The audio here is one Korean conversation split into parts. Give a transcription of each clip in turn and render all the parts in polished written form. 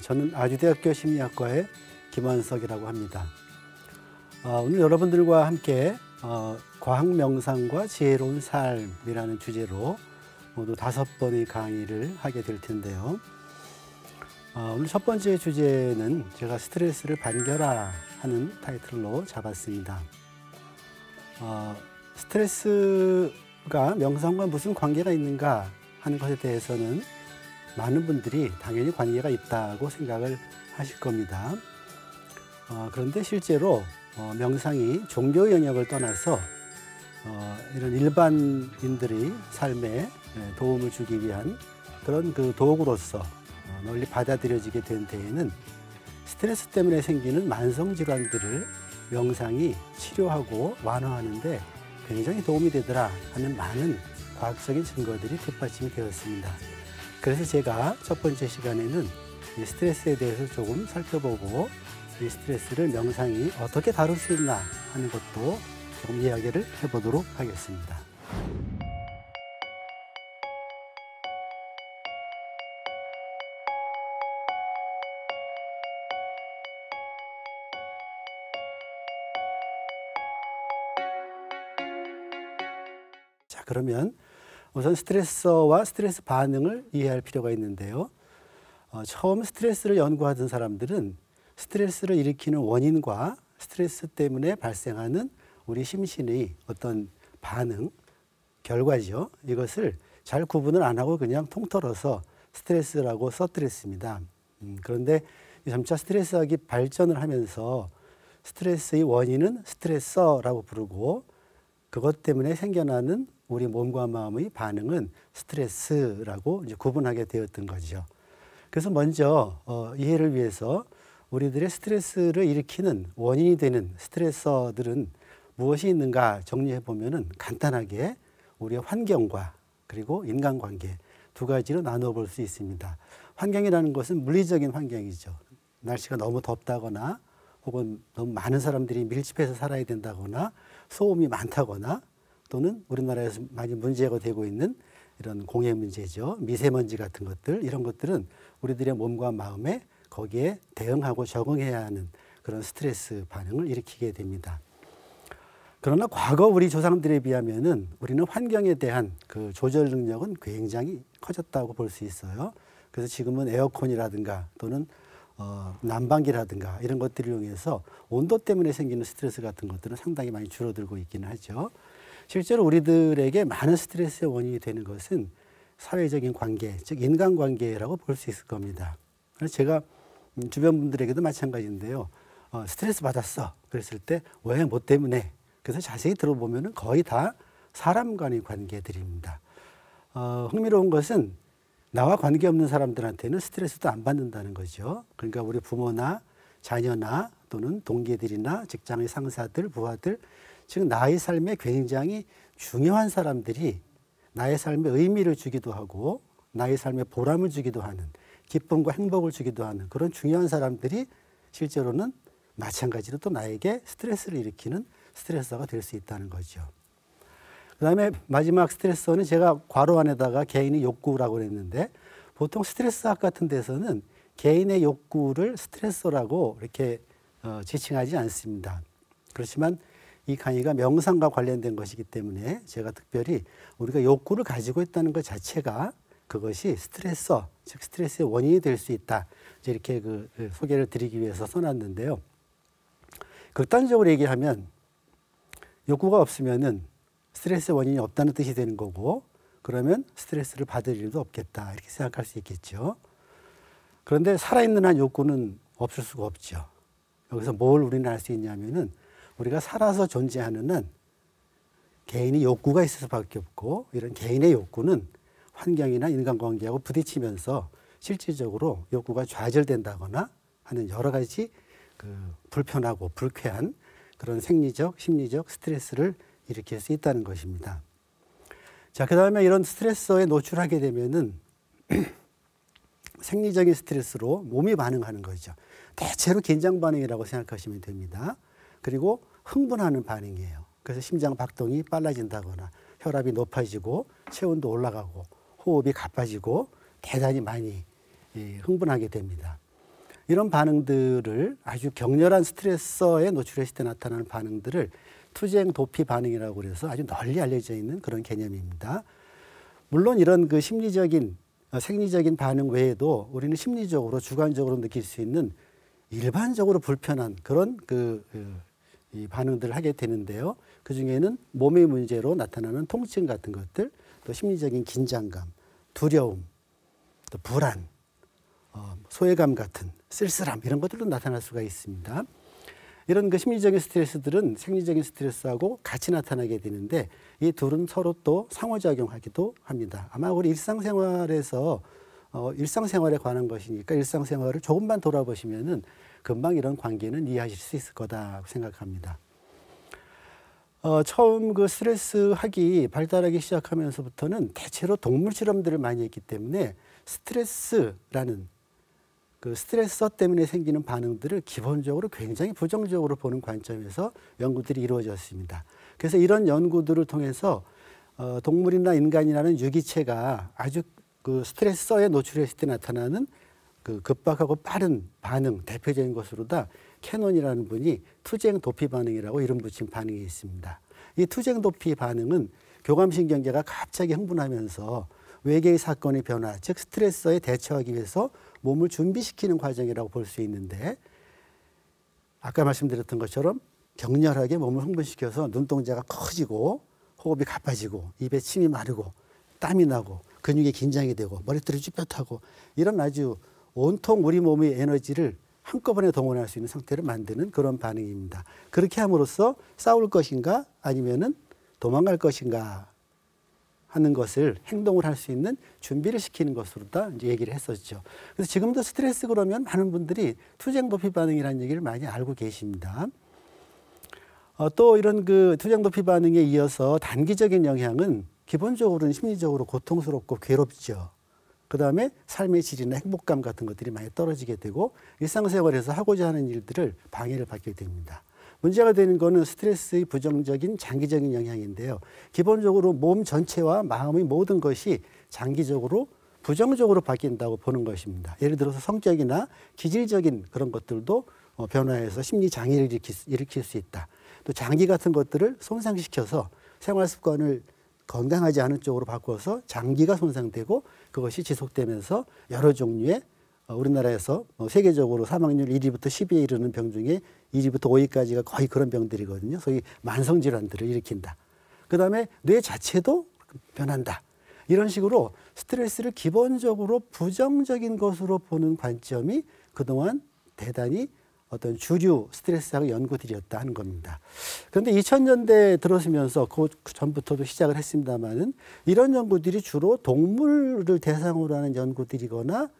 저는 아주대학교 심리학과의 김원석이라고 합니다. 오늘 여러분들과 함께 과학 명상과 지혜로운 삶이라는 주제로 모두 5번의 강의를 하게 될 텐데요. 오늘 첫 번째 주제는 제가 스트레스를 반겨라하는 타이틀로 잡았습니다. 스트레스가 명상과 무슨 관계가 있는가 하는 것에 대해서는 많은 분들이 당연히 관계가 있다고 생각을 하실 겁니다. 그런데 실제로 명상이 종교 영역을 떠나서 이런 일반인들의 삶에 도움을 주기 위한 그런 그 도구로서 널리 받아들여지게 된 데에는 스트레스 때문에 생기는 만성 질환들을 명상이 치료하고 완화하는 데 굉장히 도움이 되더라 하는 많은 과학적인 증거들이 뒷받침이 되었습니다. 그래서 제가 첫 번째 시간에는 이 스트레스에 대해서 조금 살펴보고 이 스트레스를 명상이 어떻게 다룰 수 있나 하는 것도 조금 이야기를 해보도록 하겠습니다. 자, 그러면 우선 스트레서와 스트레스 반응을 이해할 필요가 있는데요. 처음 스트레스를 연구하던 사람들은 스트레스를 일으키는 원인과 스트레스 때문에 발생하는 우리 심신의 어떤 반응, 결과죠. 이것을 잘 구분을 안 하고 그냥 통틀어서 스트레스라고 써뜨렸습니다. 그런데 점차 스트레스학이 발전을 하면서 스트레스의 원인은 스트레서라고 부르고 그것 때문에 생겨나는 우리 몸과 마음의 반응은 스트레스라고 이제 구분하게 되었던 거죠. 그래서 먼저 이해를 위해서 우리들의 스트레스를 일으키는 원인이 되는 스트레서들은 무엇이 있는가 정리해 보면은 간단하게 우리의 환경과 그리고 인간관계 두 가지로 나누어 볼 수 있습니다. 환경이라는 것은 물리적인 환경이죠. 날씨가 너무 덥다거나 혹은 너무 많은 사람들이 밀집해서 살아야 된다거나 소음이 많다거나 또는 우리나라에서 많이 문제가 되고 있는 이런 공해 문제죠. 미세먼지 같은 것들, 이런 것들은 우리들의 몸과 마음에 거기에 대응하고 적응해야 하는 그런 스트레스 반응을 일으키게 됩니다. 그러나 과거 우리 조상들에 비하면은 우리는 환경에 대한 그 조절 능력은 굉장히 커졌다고 볼 수 있어요. 그래서 지금은 에어컨이라든가 또는 난방기라든가 이런 것들을 이용해서 온도 때문에 생기는 스트레스 같은 것들은 상당히 많이 줄어들고 있기는 하죠. 실제로 우리들에게 많은 스트레스의 원인이 되는 것은 사회적인 관계, 즉 인간관계라고 볼 수 있을 겁니다. 그래서 제가 주변 분들에게도 마찬가지인데요. 스트레스 받았어. 그랬을 때 왜, 뭐 때문에? 그래서 자세히 들어보면 거의 다 사람 간의 관계들입니다. 흥미로운 것은 나와 관계없는 사람들한테는 스트레스도 안 받는다는 거죠. 그러니까 우리 부모나 자녀나 또는 동기들이나 직장의 상사들, 부하들, 즉 나의 삶에 굉장히 중요한 사람들이 나의 삶에 의미를 주기도 하고 나의 삶에 보람을 주기도 하는 기쁨과 행복을 주기도 하는 그런 중요한 사람들이 실제로는 마찬가지로 또 나에게 스트레스를 일으키는 스트레서가 될 수 있다는 거죠. 그 다음에 마지막 스트레서는 제가 괄호 안에다가 개인의 욕구라고 했는데 보통 스트레스학 같은 데서는 개인의 욕구를 스트레서라고 이렇게 지칭하지 않습니다. 그렇지만 이 강의가 명상과 관련된 것이기 때문에 제가 특별히 우리가 욕구를 가지고 있다는 것 자체가 그것이 스트레서, 즉 스트레스의 원인이 될 수 있다. 이렇게 그 소개를 드리기 위해서 써놨는데요. 극단적으로 얘기하면 욕구가 없으면은 스트레스의 원인이 없다는 뜻이 되는 거고 그러면 스트레스를 받을 일도 없겠다. 이렇게 생각할 수 있겠죠. 그런데 살아있는 한 욕구는 없을 수가 없죠. 여기서 뭘 우리는 알 수 있냐면은 우리가 살아서 존재하는 한 개인이 욕구가 있을 수밖에 없고 이런 개인의 욕구는 환경이나 인간관계하고 부딪히면서 실질적으로 욕구가 좌절된다거나 하는 여러 가지 그 불편하고 불쾌한 그런 생리적, 심리적 스트레스를 일으킬 수 있다는 것입니다. 자, 그 다음에 이런 스트레스에 노출하게 되면은 생리적인 스트레스로 몸이 반응하는 거죠. 대체로 긴장 반응이라고 생각하시면 됩니다. 그리고 흥분하는 반응이에요. 그래서 심장 박동이 빨라진다거나 혈압이 높아지고 체온도 올라가고 호흡이 가빠지고 대단히 많이 흥분하게 됩니다. 이런 반응들을 아주 격렬한 스트레서에 노출했을 때 나타나는 반응들을 투쟁 도피 반응이라고 그래서 아주 널리 알려져 있는 그런 개념입니다. 물론 이런 그 심리적인 생리적인 반응 외에도 우리는 심리적으로 주관적으로 느낄 수 있는 일반적으로 불편한 그런 이 반응들을 하게 되는데요. 그 중에는 몸의 문제로 나타나는 통증 같은 것들, 또 심리적인 긴장감, 두려움, 또 불안, 소외감 같은 쓸쓸함 이런 것들도 나타날 수가 있습니다. 이런 그 심리적인 스트레스들은 생리적인 스트레스하고 같이 나타나게 되는데 이 둘은 서로 또 상호작용하기도 합니다. 아마 우리 일상생활에서 일상생활에 관한 것이니까 일상생활을 조금만 돌아보시면은 금방 이런 관계는 이해하실 수 있을 거다 생각합니다. 처음 그 스트레스 학이 발달하기 시작하면서부터는 대체로 동물 실험들을 많이 했기 때문에 스트레스라는 그 스트레서 때문에 생기는 반응들을 기본적으로 굉장히 부정적으로 보는 관점에서 연구들이 이루어졌습니다. 그래서 이런 연구들을 통해서 동물이나 인간이라는 유기체가 아주 그 스트레서에 노출했을 때 나타나는 그 급박하고 빠른 반응 대표적인 것으로다 캐논이라는 분이 투쟁 도피 반응이라고 이름 붙인 반응이 있습니다. 이 투쟁 도피 반응은 교감신경계가 갑자기 흥분하면서 외계의 사건의 변화, 즉 스트레서에 대처하기 위해서 몸을 준비시키는 과정이라고 볼 수 있는데 아까 말씀드렸던 것처럼 격렬하게 몸을 흥분시켜서 눈동자가 커지고 호흡이 가빠지고 입에 침이 마르고 땀이 나고 근육이 긴장이 되고 머리털이 쭈뼛하고 이런 아주 온통 우리 몸의 에너지를 한꺼번에 동원할 수 있는 상태를 만드는 그런 반응입니다. 그렇게 함으로써 싸울 것인가 아니면은 도망갈 것인가 하는 것을 행동을 할 수 있는 준비를 시키는 것으로 다 이제 얘기를 했었죠. 그래서 지금도 스트레스 그러면 많은 분들이 투쟁 도피 반응이라는 얘기를 많이 알고 계십니다. 또 이런 그 투쟁 도피 반응에 이어서 단기적인 영향은 기본적으로는 심리적으로 고통스럽고 괴롭죠. 그 다음에 삶의 질이나 행복감 같은 것들이 많이 떨어지게 되고 일상생활에서 하고자 하는 일들을 방해를 받게 됩니다. 문제가 되는 것은 스트레스의 부정적인 장기적인 영향인데요. 기본적으로 몸 전체와 마음의 모든 것이 장기적으로 부정적으로 바뀐다고 보는 것입니다. 예를 들어서 성격이나 기질적인 그런 것들도 변화해서 심리 장애를 일으킬 수 있다. 또 장기 같은 것들을 손상시켜서 생활 습관을 건강하지 않은 쪽으로 바꿔서 장기가 손상되고 그것이 지속되면서 여러 종류의 우리나라에서 세계적으로 사망률 1위부터 10위에 이르는 병 중에 1위부터 5위까지가 거의 그런 병들이거든요. 소위 만성질환들을 일으킨다. 그 다음에 뇌 자체도 변한다. 이런 식으로 스트레스를 기본적으로 부정적인 것으로 보는 관점이 그동안 대단히 어떤 주류 스트레스학 연구들이었다 하는 겁니다. 그런데 2000년대 들어서면서 그 전부터도 시작을 했습니다마는 이런 연구들이 주로 동물을 대상으로 하는 연구들이거나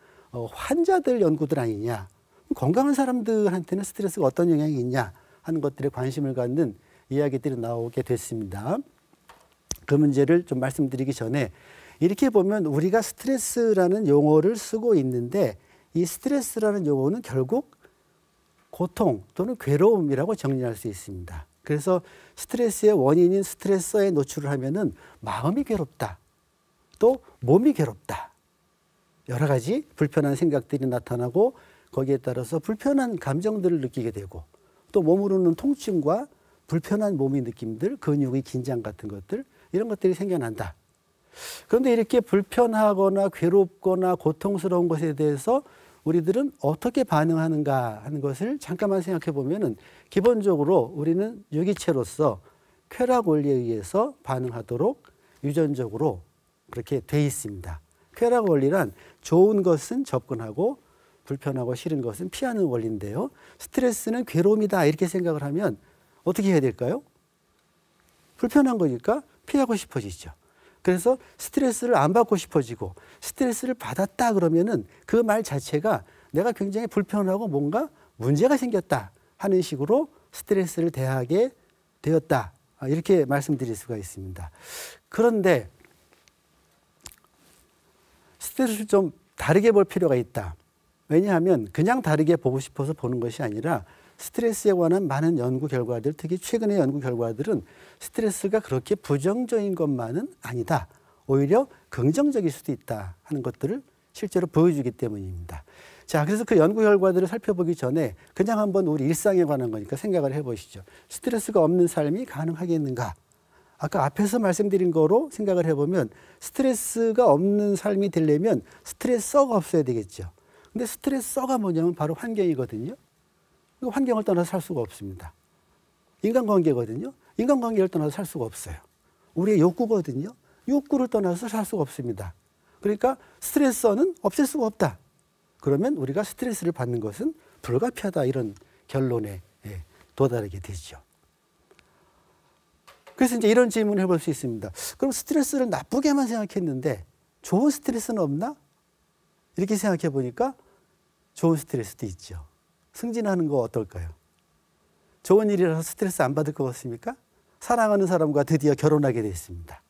환자들 연구들 아니냐. 건강한 사람들한테는 스트레스가 어떤 영향이 있냐 하는 것들에 관심을 갖는 이야기들이 나오게 됐습니다. 그 문제를 좀 말씀드리기 전에 이렇게 보면 우리가 스트레스라는 용어를 쓰고 있는데 이 스트레스라는 용어는 결국 고통 또는 괴로움이라고 정리할 수 있습니다. 그래서 스트레스의 원인인 스트레서에 노출을 하면은 마음이 괴롭다. 또 몸이 괴롭다. 여러 가지 불편한 생각들이 나타나고 거기에 따라서 불편한 감정들을 느끼게 되고 또 몸으로는 통증과 불편한 몸의 느낌들, 근육의 긴장 같은 것들 이런 것들이 생겨난다. 그런데 이렇게 불편하거나 괴롭거나 고통스러운 것에 대해서 우리들은 어떻게 반응하는가 하는 것을 잠깐만 생각해 보면은 기본적으로 우리는 유기체로서 쾌락 원리에 의해서 반응하도록 유전적으로 그렇게 돼 있습니다. 쾌락 원리란 좋은 것은 접근하고 불편하고 싫은 것은 피하는 원리인데요. 스트레스는 괴로움이다 이렇게 생각을 하면 어떻게 해야 될까요? 불편한 거니까 피하고 싶어지죠. 그래서 스트레스를 안 받고 싶어지고 스트레스를 받았다 그러면은 그 말 자체가 내가 굉장히 불편하고 뭔가 문제가 생겼다 하는 식으로 스트레스를 대하게 되었다. 이렇게 말씀드릴 수가 있습니다. 그런데 스트레스를 좀 다르게 볼 필요가 있다. 왜냐하면 그냥 다르게 보고 싶어서 보는 것이 아니라 스트레스에 관한 많은 연구 결과들, 특히 최근의 연구 결과들은 스트레스가 그렇게 부정적인 것만은 아니다. 오히려 긍정적일 수도 있다 하는 것들을 실제로 보여주기 때문입니다. 자, 그래서 그 연구 결과들을 살펴보기 전에 그냥 한번 우리 일상에 관한 거니까 생각을 해보시죠. 스트레스가 없는 삶이 가능하겠는가? 아까 앞에서 말씀드린 거로 생각을 해보면 스트레스가 없는 삶이 되려면 스트레서가 없어야 되겠죠. 근데 스트레서가 뭐냐면 바로 환경이거든요. 그 환경을 떠나서 살 수가 없습니다. 인간관계거든요. 인간관계를 떠나서 살 수가 없어요. 우리의 욕구거든요. 욕구를 떠나서 살 수가 없습니다. 그러니까 스트레서는 없앨 수가 없다. 그러면 우리가 스트레스를 받는 것은 불가피하다, 이런 결론에 도달하게 되죠. 그래서 이제 이런 질문을 해볼 수 있습니다. 그럼 스트레스를 나쁘게만 생각했는데 좋은 스트레스는 없나? 이렇게 생각해 보니까 좋은 스트레스도 있죠. 승진하는 거 어떨까요? 좋은 일이라서 스트레스 안 받을 것 같습니까? 사랑하는 사람과 드디어 결혼하게 됐습니다.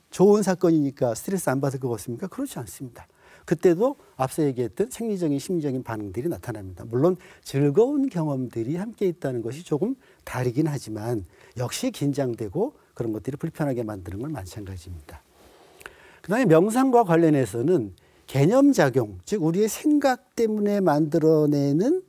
좋은 사건이니까 스트레스 안 받을 것 같습니까? 그렇지 않습니다. 그때도 앞서 얘기했던 생리적인 심리적인 반응들이 나타납니다. 물론 즐거운 경험들이 함께 있다는 것이 조금 다르긴 하지만 역시 긴장되고 그런 것들이 불편하게 만드는 건 마찬가지입니다. 그다음에 명상과 관련해서는 개념작용, 즉 우리의 생각 때문에 만들어내는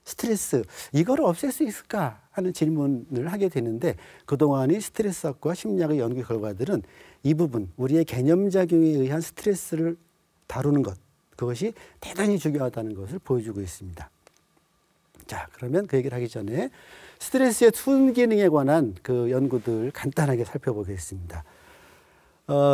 스트레스, 이거를 없앨 수 있을까 하는 질문을 하게 되는데, 그동안의 스트레스학과 심리학의 연구 결과들은 이 부분, 우리의 개념작용에 의한 스트레스를 다루는 것, 그것이 대단히 중요하다는 것을 보여주고 있습니다. 자, 그러면 그 얘기를 하기 전에 스트레스의 순기능에 관한 그 연구들 간단하게 살펴보겠습니다.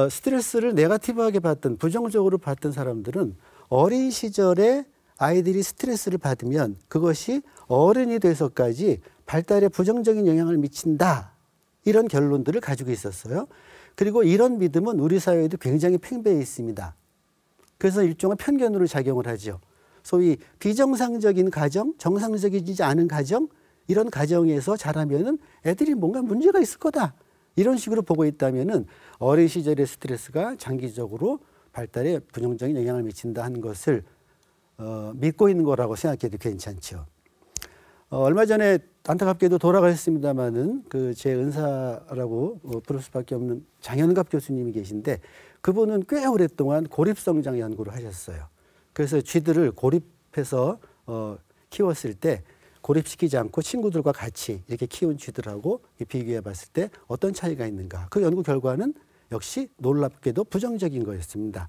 스트레스를 네거티브하게 봤던, 부정적으로 봤던 사람들은 어린 시절에 아이들이 스트레스를 받으면 그것이 어른이 돼서까지 발달에 부정적인 영향을 미친다, 이런 결론들을 가지고 있었어요. 그리고 이런 믿음은 우리 사회에도 굉장히 팽배해 있습니다. 그래서 일종의 편견으로 작용을 하죠. 소위 비정상적인 가정, 정상적이지 않은 가정, 이런 가정에서 자라면은 애들이 뭔가 문제가 있을 거다, 이런 식으로 보고 있다면은 어린 시절의 스트레스가 장기적으로 발달에 부정적인 영향을 미친다 하는 것을 믿고 있는 거라고 생각해도 괜찮죠. 얼마 전에 안타깝게도 돌아가셨습니다마는 그 제 은사라고 부를 수밖에 없는 장현갑 교수님이 계신데, 그분은 꽤 오랫동안 고립성장 연구를 하셨어요. 그래서 쥐들을 고립해서 키웠을 때 고립시키지 않고 친구들과 같이 이렇게 키운 쥐들하고 비교해 봤을 때 어떤 차이가 있는가. 그 연구 결과는 역시 놀랍게도 부정적인 거였습니다.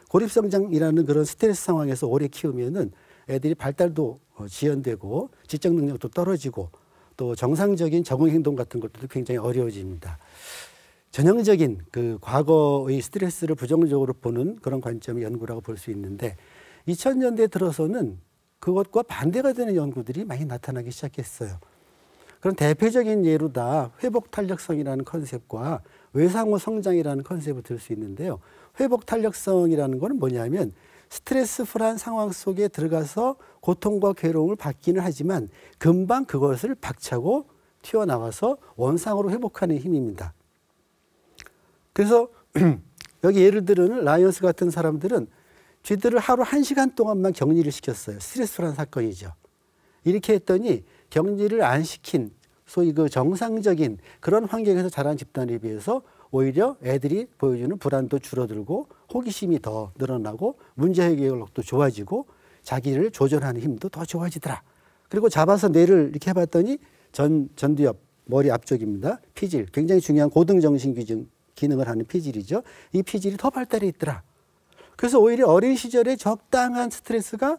고립성장이라는 그런 스트레스 상황에서 오래 키우면은 애들이 발달도 지연되고 지적 능력도 떨어지고 또 정상적인 적응 행동 같은 것들도 굉장히 어려워집니다. 전형적인 그 과거의 스트레스를 부정적으로 보는 그런 관점의 연구라고 볼 수 있는데, 2000년대 들어서는 그것과 반대가 되는 연구들이 많이 나타나기 시작했어요. 그런 대표적인 예로다 회복 탄력성이라는 컨셉과 외상후 성장이라는 컨셉을 들 수 있는데요. 회복 탄력성이라는 것은 뭐냐면 스트레스풀한 상황 속에 들어가서 고통과 괴로움을 받기는 하지만 금방 그것을 박차고 튀어나와서 원상으로 회복하는 힘입니다. 그래서 여기 예를 들어는 라이언스 같은 사람들은 쥐들을 하루 1시간 동안만 격리를 시켰어요. 스트레스풀한 사건이죠. 이렇게 했더니 격리를 안 시킨 소위 그 정상적인 그런 환경에서 자란 집단에 비해서 오히려 애들이 보여주는 불안도 줄어들고 호기심이 더 늘어나고 문제 해결력도 좋아지고 자기를 조절하는 힘도 더 좋아지더라. 그리고 잡아서 뇌를 이렇게 해봤더니 전두엽, 머리 앞쪽입니다. 피질, 굉장히 중요한 고등정신 기능을 하는 피질이죠. 이 피질이 더 발달해 있더라. 그래서 오히려 어린 시절에 적당한 스트레스가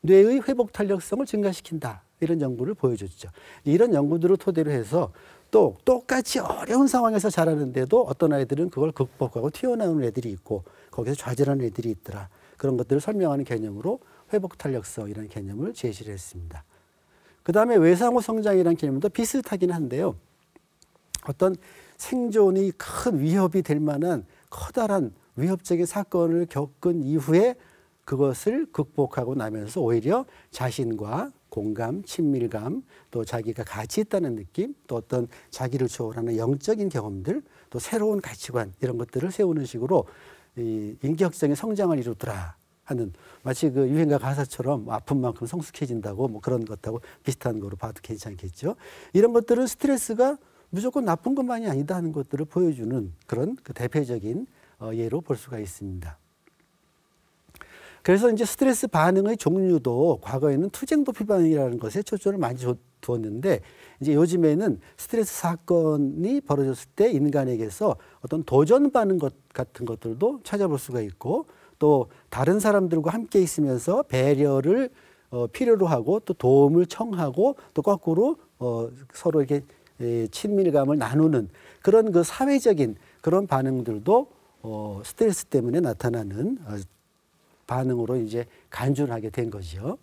뇌의 회복 탄력성을 증가시킨다, 이런 연구를 보여줬죠. 이런 연구들을 토대로 해서 또 똑같이 어려운 상황에서 자라는데도 어떤 아이들은 그걸 극복하고 튀어나오는 애들이 있고 거기서 좌절하는 애들이 있더라. 그런 것들을 설명하는 개념으로 회복 탄력성이라는 개념을 제시를 했습니다. 그 다음에 외상후 성장이라는 개념도 비슷하긴 한데요. 어떤 생존이 큰 위협이 될 만한 커다란 위협적인 사건을 겪은 이후에 그것을 극복하고 나면서 오히려 자신과 공감, 친밀감, 또 자기가 가치 있다는 느낌, 또 어떤 자기를 초월하는 영적인 경험들, 또 새로운 가치관, 이런 것들을 세우는 식으로 이 인격적인 성장을 이루더라 하는, 마치 그 유행가 가사처럼 아픈 만큼 성숙해진다고 뭐 그런 것하고 비슷한 거로 봐도 괜찮겠죠. 이런 것들은 스트레스가 무조건 나쁜 것만이 아니다 하는 것들을 보여주는 그런 그 대표적인 예로 볼 수가 있습니다. 그래서 이제 스트레스 반응의 종류도 과거에는 투쟁도피 반응이라는 것에 초점을 많이 두었는데 이제 요즘에는 스트레스 사건이 벌어졌을 때 인간에게서 어떤 도전 반응 같은 것들도 찾아볼 수가 있고 또 다른 사람들과 함께 있으면서 배려를 필요로 하고 또 도움을 청하고 또 거꾸로 서로 이렇게 친밀감을 나누는 그런 그 사회적인 그런 반응들도 스트레스 때문에 나타나는 반응으로 이제 간주하게 된 거죠.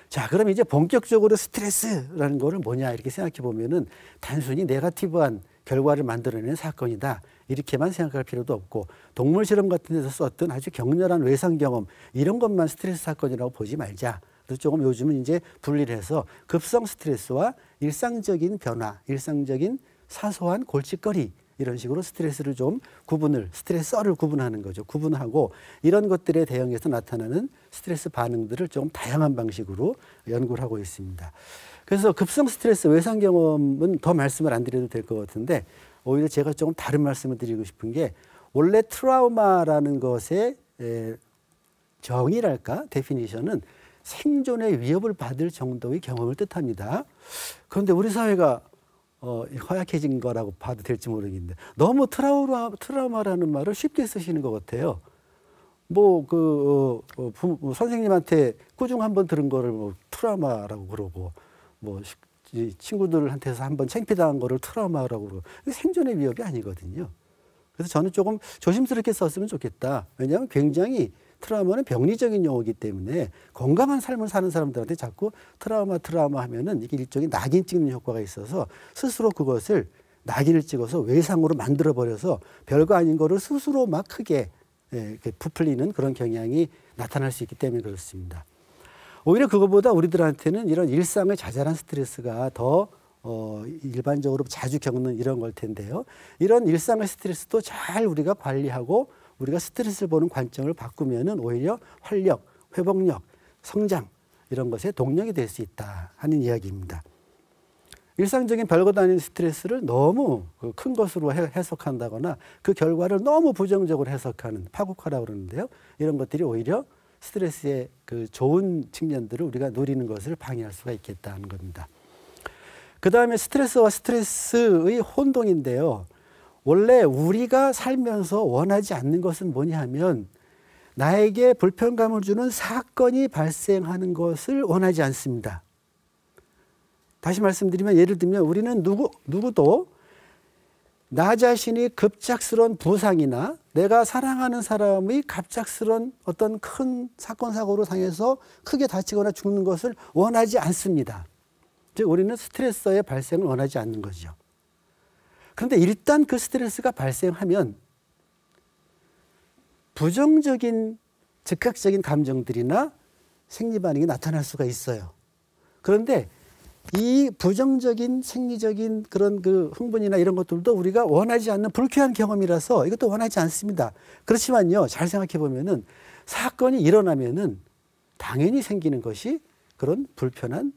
자, 그럼 이제 본격적으로 스트레스라는 거를 뭐냐 이렇게 생각해 보면은 단순히 네거티브한 결과를 만들어내는 사건이다 이렇게만 생각할 필요도 없고 동물 실험 같은 데서 썼던 아주 격렬한 외상 경험 이런 것만 스트레스 사건이라고 보지 말자. 그래서 조금 요즘은 이제 분리를 해서 급성 스트레스와 일상적인 변화, 일상적인 사소한 골칫거리 이런 식으로 스트레스를 좀 스트레서를 구분하는 거죠. 구분하고 이런 것들에 대응해서 나타나는 스트레스 반응들을 좀 다양한 방식으로 연구를 하고 있습니다. 그래서 급성 스트레스 외상 경험은 더 말씀을 안 드려도 될 것 같은데 오히려 제가 조금 다른 말씀을 드리고 싶은 게 원래 트라우마라는 것의 정의랄까 데피니션은 생존의 위협을 받을 정도의 경험을 뜻합니다. 그런데 우리 사회가 허약해진 거라고 봐도 될지 모르겠는데 너무 트라우마라는 말을 쉽게 쓰시는 것 같아요. 선생님한테 꾸중 한번 들은 거를 트라우마라고 그러고 친구들한테서 한번 창피당한 거를 트라우마라고 그러고 생존의 위협이 아니거든요. 그래서 저는 조금 조심스럽게 썼으면 좋겠다. 왜냐하면 굉장히 트라우마는 병리적인 용어이기 때문에 건강한 삶을 사는 사람들한테 자꾸 트라우마 하면은 이게 일종의 낙인 찍는 효과가 있어서 스스로 그것을 낙인을 찍어서 외상으로 만들어 버려서 별거 아닌 거를 스스로 막 크게 부풀리는 그런 경향이 나타날 수 있기 때문에 그렇습니다. 오히려 그것보다 우리들한테는 이런 일상의 자잘한 스트레스가 더 일반적으로 자주 겪는 이런 걸 텐데요. 이런 일상의 스트레스도 잘 우리가 관리하고 우리가 스트레스를 보는 관점을 바꾸면은 오히려 활력, 회복력, 성장 이런 것에 동력이 될 수 있다 하는 이야기입니다. 일상적인 별것 아닌 스트레스를 너무 큰 것으로 해석한다거나 그 결과를 너무 부정적으로 해석하는 파국화라고 그러는데요. 이런 것들이 오히려 스트레스의 그 좋은 측면들을 우리가 누리는 것을 방해할 수가 있겠다는 겁니다. 그 다음에 스트레스와 스트레스의 혼동인데요. 원래 우리가 살면서 원하지 않는 것은 뭐냐 하면 나에게 불편감을 주는 사건이 발생하는 것을 원하지 않습니다. 다시 말씀드리면 예를 들면 우리는 누구도 나 자신이 급작스러운 부상이나 내가 사랑하는 사람의 갑작스러운 어떤 큰 사건 사고로 당해서 크게 다치거나 죽는 것을 원하지 않습니다. 즉 우리는 스트레스의 발생을 원하지 않는 거죠. 그런데 일단 그 스트레스가 발생하면 부정적인 즉각적인 감정들이나 생리 반응이 나타날 수가 있어요. 그런데 이 부정적인 생리적인 그런 그 흥분이나 이런 것들도 우리가 원하지 않는 불쾌한 경험이라서 이것도 원하지 않습니다. 그렇지만요, 잘 생각해 보면은 사건이 일어나면은 당연히 생기는 것이 그런 불편한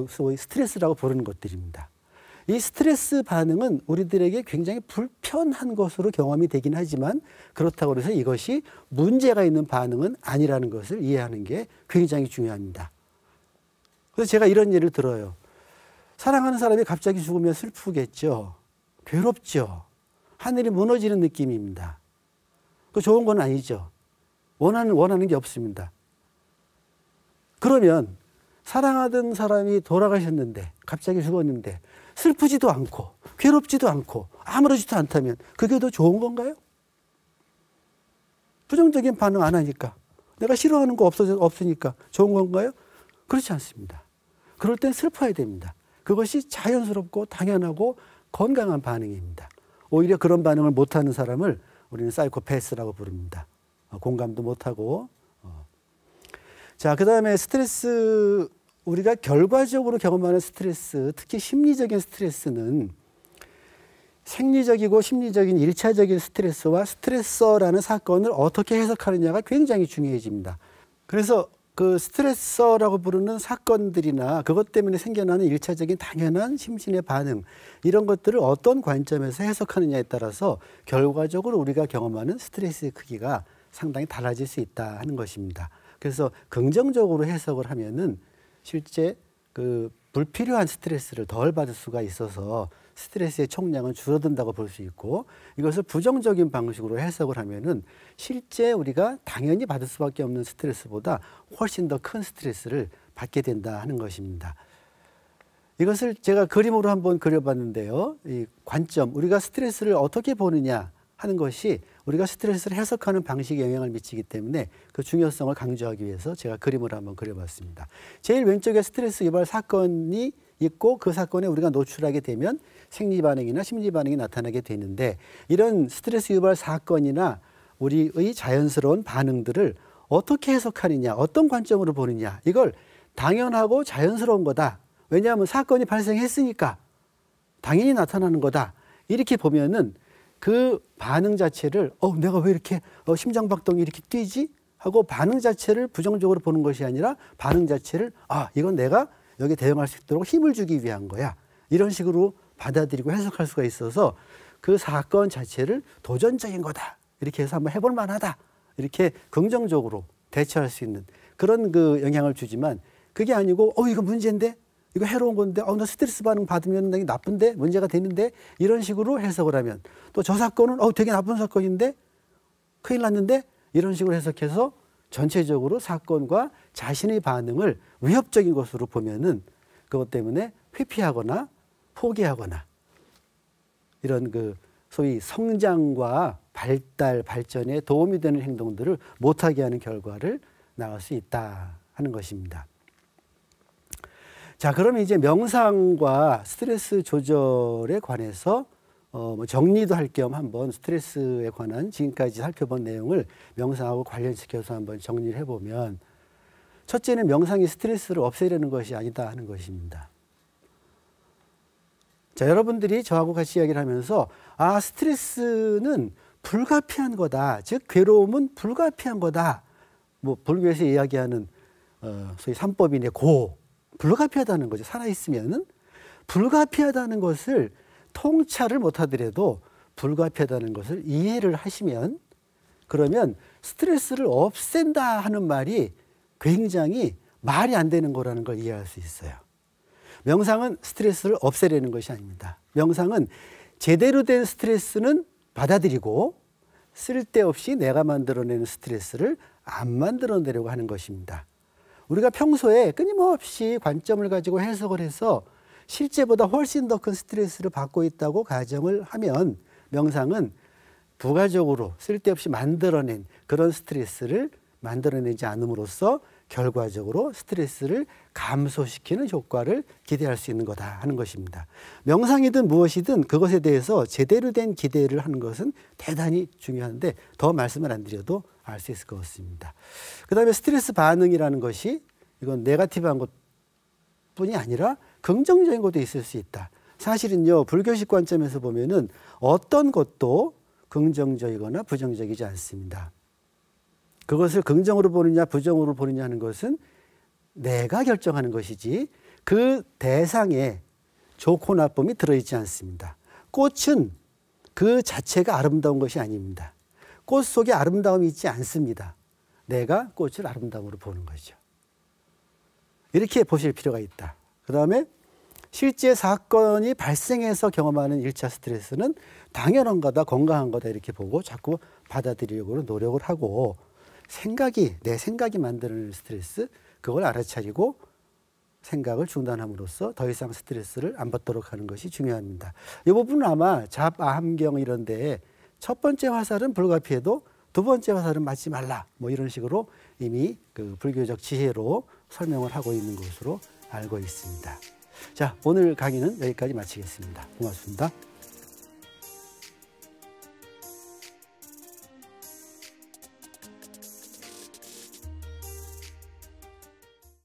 소위 스트레스라고 부르는 것들입니다. 이 스트레스 반응은 우리들에게 굉장히 불편한 것으로 경험이 되긴 하지만 그렇다고 해서 이것이 문제가 있는 반응은 아니라는 것을 이해하는 게 굉장히 중요합니다. 그래서 제가 이런 예를 들어요. 사랑하는 사람이 갑자기 죽으면 슬프겠죠. 괴롭죠. 하늘이 무너지는 느낌입니다. 그 좋은 건 아니죠. 원하는 게 없습니다. 그러면 사랑하던 사람이 돌아가셨는데 갑자기 죽었는데 슬프지도 않고 괴롭지도 않고 아무렇지도 않다면 그게 더 좋은 건가요? 부정적인 반응 안 하니까 내가 싫어하는 거 없으니까 좋은 건가요? 그렇지 않습니다. 그럴 땐 슬퍼야 됩니다. 그것이 자연스럽고 당연하고 건강한 반응입니다. 오히려 그런 반응을 못하는 사람을 우리는 사이코패스라고 부릅니다. 공감도 못하고. 자, 그 다음에 스트레스, 우리가 결과적으로 경험하는 스트레스, 특히 심리적인 스트레스는 생리적이고 심리적인 1차적인 스트레스와 스트레서라는 사건을 어떻게 해석하느냐가 굉장히 중요해집니다. 그래서 그 스트레서라고 부르는 사건들이나 그것 때문에 생겨나는 1차적인 당연한 심신의 반응, 이런 것들을 어떤 관점에서 해석하느냐에 따라서 결과적으로 우리가 경험하는 스트레스의 크기가 상당히 달라질 수 있다 하는 것입니다. 그래서 긍정적으로 해석을 하면은 실제 그 불필요한 스트레스를 덜 받을 수가 있어서 스트레스의 총량은 줄어든다고 볼 수 있고, 이것을 부정적인 방식으로 해석을 하면은 실제 우리가 당연히 받을 수밖에 없는 스트레스보다 훨씬 더 큰 스트레스를 받게 된다 하는 것입니다. 이것을 제가 그림으로 한번 그려봤는데요. 이 관점, 우리가 스트레스를 어떻게 보느냐 하는 것이 우리가 스트레스를 해석하는 방식에 영향을 미치기 때문에 그 중요성을 강조하기 위해서 제가 그림으로 한번 그려봤습니다. 제일 왼쪽에 스트레스 유발 사건이 있고 그 사건에 우리가 노출하게 되면 생리 반응이나 심리 반응이 나타나게 되는데, 이런 스트레스 유발 사건이나 우리의 자연스러운 반응들을 어떻게 해석하느냐, 어떤 관점으로 보느냐, 이걸 당연하고 자연스러운 거다. 왜냐하면 사건이 발생했으니까 당연히 나타나는 거다. 이렇게 보면은 그 반응 자체를 내가 왜 이렇게 심장박동이 이렇게 뛰지? 하고 반응 자체를 부정적으로 보는 것이 아니라 반응 자체를 이건 내가 여기 대응할 수 있도록 힘을 주기 위한 거야. 이런 식으로 받아들이고 해석할 수가 있어서 그 사건 자체를 도전적인 거다. 이렇게 해서 한번 해볼 만하다. 이렇게 긍정적으로 대처할 수 있는 그런 그 영향을 주지만, 그게 아니고 이거 문제인데? 이거 해로운 건데, 나 스트레스 반응 받으면 나쁜데? 문제가 되는데? 이런 식으로 해석을 하면, 또 저 사건은 되게 나쁜 사건인데? 큰일 났는데? 이런 식으로 해석해서 전체적으로 사건과 자신의 반응을 위협적인 것으로 보면은 그것 때문에 회피하거나 포기하거나 이런 그 소위 성장과 발달, 발전에 도움이 되는 행동들을 못하게 하는 결과를 낳을 수 있다 하는 것입니다. 자, 그러면 이제 명상과 스트레스 조절에 관해서 정리도 할 겸 한번 스트레스에 관한 지금까지 살펴본 내용을 명상하고 관련시켜서 한번 정리를 해보면, 첫째는 명상이 스트레스를 없애려는 것이 아니다 하는 것입니다. 자, 여러분들이 저하고 같이 이야기를 하면서 스트레스는 불가피한 거다. 즉 괴로움은 불가피한 거다. 뭐 불교에서 이야기하는 소위 삼법인의 불가피하다는 거죠. 살아있으면은 불가피하다는 것을 통찰을 못하더라도 불가피하다는 것을 이해를 하시면, 그러면 스트레스를 없앤다 하는 말이 굉장히 말이 안 되는 거라는 걸 이해할 수 있어요. 명상은 스트레스를 없애려는 것이 아닙니다. 명상은 제대로 된 스트레스는 받아들이고 쓸데없이 내가 만들어내는 스트레스를 안 만들어내려고 하는 것입니다. 우리가 평소에 끊임없이 관점을 가지고 해석을 해서 실제보다 훨씬 더 큰 스트레스를 받고 있다고 가정을 하면, 명상은 부가적으로 쓸데없이 만들어낸 그런 스트레스를 만들어내지 않음으로써 결과적으로 스트레스를 감소시키는 효과를 기대할 수 있는 거다 하는 것입니다. 명상이든 무엇이든 그것에 대해서 제대로 된 기대를 하는 것은 대단히 중요한데 더 말씀을 안 드려도 알 수 있을 것 같습니다. 그 다음에 스트레스 반응이라는 것이 이건 네거티브한 것뿐이 아니라 긍정적인 것도 있을 수 있다. 사실은요, 불교식 관점에서 보면은 어떤 것도 긍정적이거나 부정적이지 않습니다. 그것을 긍정으로 보느냐 부정으로 보느냐 하는 것은 내가 결정하는 것이지 그 대상에 좋고 나쁨이 들어있지 않습니다. 꽃은 그 자체가 아름다운 것이 아닙니다. 꽃 속에 아름다움이 있지 않습니다. 내가 꽃을 아름다움으로 보는 거죠. 이렇게 보실 필요가 있다. 그 다음에 실제 사건이 발생해서 경험하는 1차 스트레스는 당연한 거다, 건강한 거다 이렇게 보고 자꾸 받아들이려고 노력을 하고, 내 생각이 만드는 스트레스, 그걸 알아차리고 생각을 중단함으로써 더 이상 스트레스를 안 받도록 하는 것이 중요합니다. 이 부분은 아마 잡아함경 이런 데에 첫 번째 화살은 불가피해도 두 번째 화살은 맞지 말라, 뭐 이런 식으로 이미 그 불교적 지혜로 설명을 하고 있는 것으로 알고 있습니다. 자, 오늘 강의는 여기까지 마치겠습니다. 고맙습니다.